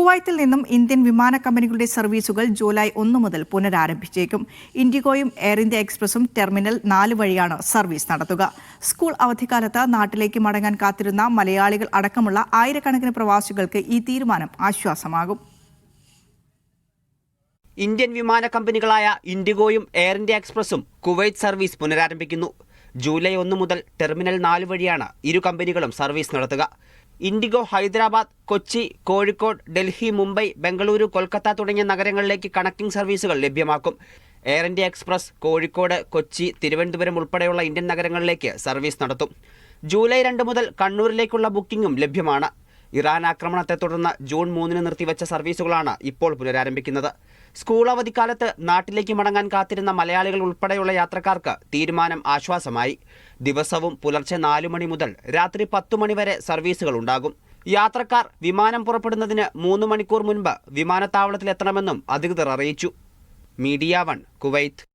കുവൈത്തിൽ നിന്നും ഇന്ത്യൻ വിമാന കമ്പനികളുടെ സർവീസുകൾ ജൂലൈ 1 മുതൽ പുനരാരംഭിച്ചേക്കും. ഇൻഡിഗോയും എയർ ഇന്ത്യ എക്സ്പ്രസും ടെർമിനൽ 4 വഴിയാണ് സർവീസ് നടത്തുക. സ്കൂൾ അവധിക്കാലത്ത് നാട്ടിലേക്ക് മടങ്ങാൻ കാത്തിരുന്ന മലയാളികൾ അടക്കമുള്ള ആയിരക്കണക്കിന് പ്രവാസികൾക്ക് ഈ തീരുമാനം ആശ്വാസമാകും. ഇന്ത്യൻ വിമാന കമ്പനികളായ ഇൻഡിഗോയും എയർ ഇന്ത്യ എക്സ്പ്രസും കുവൈത്ത് സർവീസ് പുനരാരംഭിക്കുന്നു. ജൂലൈ 1 മുതൽ ടെർമിനൽ 4 വഴിയാണ് ഇരു കമ്പനികളും സർവീസ് നടത്തുക. ഇൻഡിഗോ ഹൈദരാബാദ്, കൊച്ചി, കോഴിക്കോട്, ഡൽഹി, മുംബൈ, ബംഗളൂരു, കൊൽക്കത്ത തുടങ്ങിയ നഗരങ്ങളിലേക്ക് കണക്റ്റിംഗ് സർവീസുകൾ ലഭ്യമാക്കും. എയർ ഇന്ത്യ എക്സ്പ്രസ് കോഴിക്കോട്, കൊച്ചി, തിരുവനന്തപുരം ഉൾപ്പെടെയുള്ള ഇന്ത്യൻ നഗരങ്ങളിലേക്ക് സർവീസ് നടത്തും. ജൂലൈ 2 മുതൽ കണ്ണൂരിലേക്കുള്ള ബുക്കിംഗും ലഭ്യമാണ്. ഇറാൻ ആക്രമണത്തെ തുടർന്ന് ജൂൺ 3 നിർത്തിവെച്ച സർവീസുകളാണ് ഇപ്പോൾ പുനരാരംഭിക്കുന്നത്. സ്കൂൾ അവധിക്കാലത്ത് നാട്ടിലേക്ക് മടങ്ങാൻ കാത്തിരുന്ന മലയാളികൾ ഉൾപ്പെടെയുള്ള യാത്രക്കാർക്ക് തീരുമാനം ആശ്വാസമായി. ദിവസവും പുലർച്ചെ 4 മണി മുതൽ രാത്രി 10 മണി വരെ സർവീസുകൾ ഉണ്ടാകും. യാത്രക്കാർ വിമാനം പുറപ്പെടുന്നതിന് 3 മണിക്കൂർ മുൻപ് വിമാനത്താവളത്തിലെത്തണമെന്നും അധികൃതർ അറിയിച്ചു. Media 1 Kuwait.